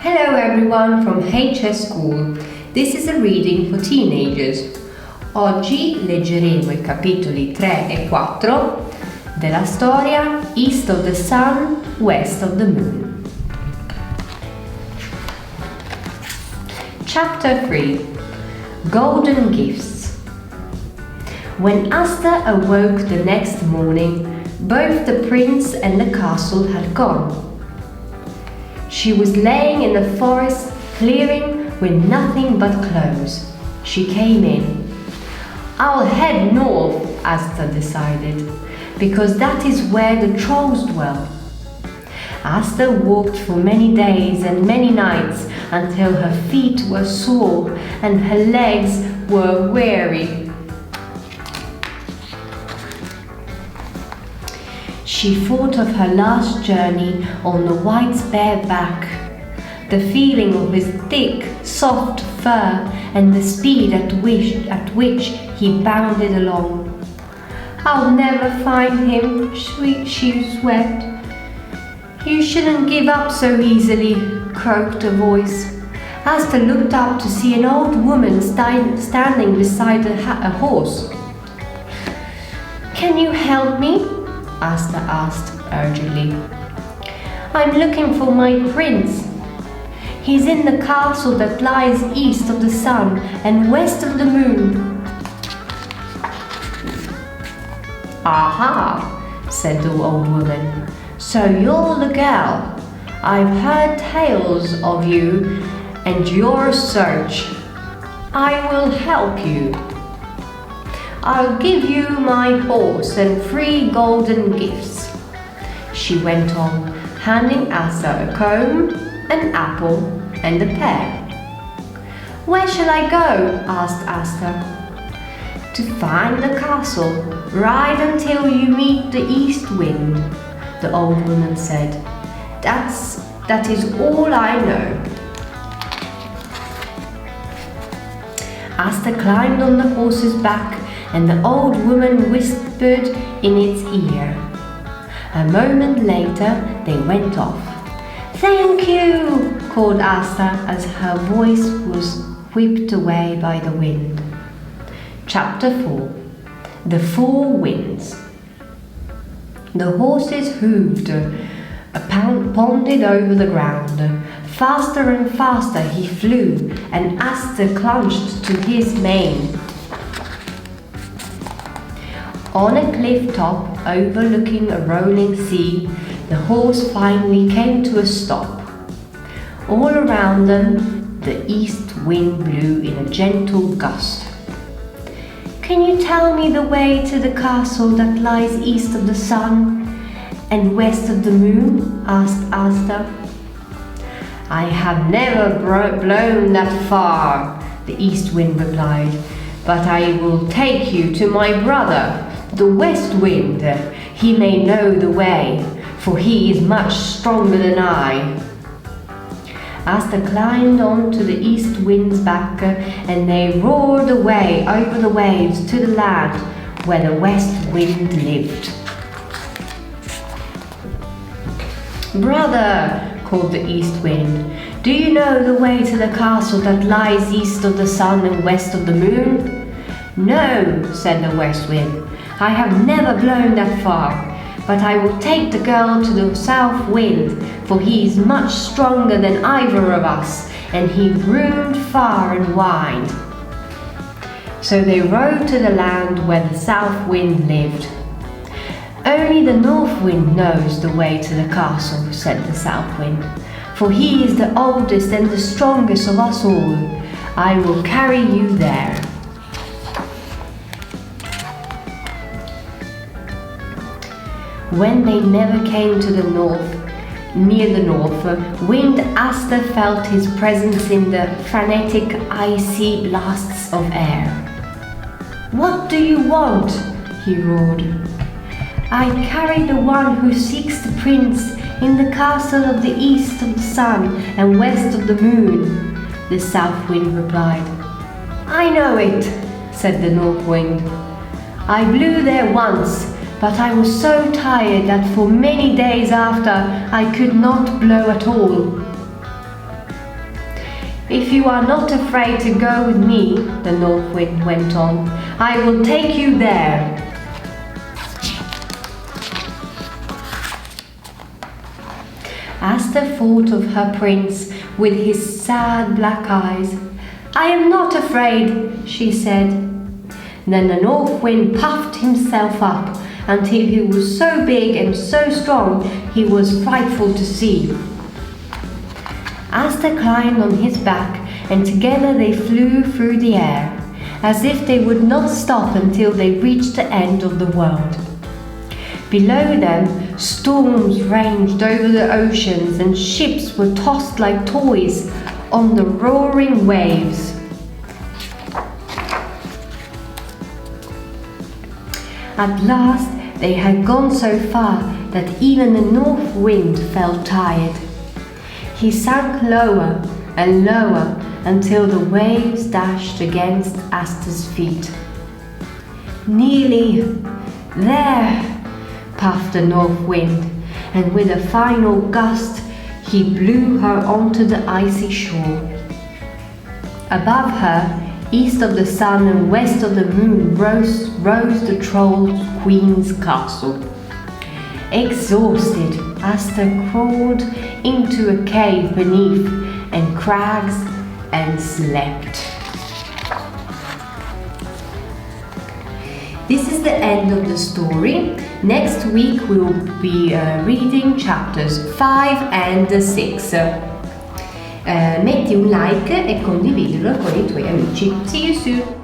Hello everyone from HS School. This is a reading for teenagers. Oggi leggeremo i capitoli 3 e 4 della storia East of the Sun, West of the Moon. Chapter 3. Golden Gifts. When Asta awoke the next morning, both the prince and the castle had gone. She was laying in the forest clearing with nothing but clothes. She came in. "I'll head north," Asta decided, "because that is where the trolls dwell." Asta walked for many days and many nights until her feet were sore and her legs were weary. She thought of her last journey on the white's bare back, the feeling of his thick, soft fur and the speed at which he bounded along. "I'll never find him," she wept. "You shouldn't give up so easily," croaked a voice. Asta looked up to see an old woman standing beside a horse. "Can you help me?" Asta asked urgently. "I'm looking for my prince. He's in the castle that lies east of the sun and west of the moon." "Aha," said the old woman. "So you're the girl. I've heard tales of you and your search. I will help you. I'll give you my horse and 3 golden gifts," she went on, handing Asta a comb, an apple, and a pear. "Where shall I go?" asked Asta. "To find the castle. Ride until you meet the east wind," the old woman said. That is all I know." Asta climbed on the horse's back and the old woman whispered in its ear. A moment later they went off. "Thank you," called Asta as her voice was whipped away by the wind. Chapter 4. The 4 Winds. The horses hooved, pounded over the ground. Faster and faster he flew, and Asta clung to his mane. On a cliff top overlooking a rolling sea, the horse finally came to a stop. All around them, the east wind blew in a gentle gust. "Can you tell me the way to the castle that lies east of the sun and west of the moon?" asked Asta. "I have never blown that far," the east wind replied, "but I will take you to my brother, the west wind. He may know the way, for he is much stronger than I." Asta climbed onto the east wind's back and they roared away over the waves to the land where the west wind lived. "Brother," called the east wind, "do you know the way to the castle that lies east of the sun and west of the moon?" "No," said the west wind. "I have never blown that far, but I will take the girl to the south wind, for he is much stronger than either of us, and he roamed far and wide." So they rode to the land where the south wind lived. "Only the north wind knows the way to the castle," said the south wind, "for he is the oldest and the strongest of us all. I will carry you there." When they never came to the near the north wind, Asta felt his presence in the frenetic, icy blasts of air. "What do you want?" he roared. "I carry the one who seeks the prince in the castle of the east of the sun and west of the moon," the south wind replied. "I know it," said the north wind. "I blew there once, but I was so tired that for many days after I could not blow at all." If you are not afraid to go with me, the North Wind went on, I will take you there. Asta thought of her prince with his sad black eyes. I am not afraid, she said. Then the North Wind puffed himself up until he was so big and so strong he was frightful to see. Asta climbed on his back and together they flew through the air, as if they would not stop until they reached the end of the world. Below them, storms raged over the oceans and ships were tossed like toys on the roaring waves. At last, they had gone so far that even the North Wind felt tired. He sank lower and lower until the waves dashed against Asta's feet. Nearly there, puffed the North Wind, and with a final gust, he blew her onto the icy shore. Above her, east of the sun and west of the moon, rose the Troll Queen's castle. Exhausted, Asta crawled into a cave beneath and crags and slept. This is the end of the story. Next week we will be reading chapters 5 and 6. Metti un like e condividilo con i tuoi amici. See you soon!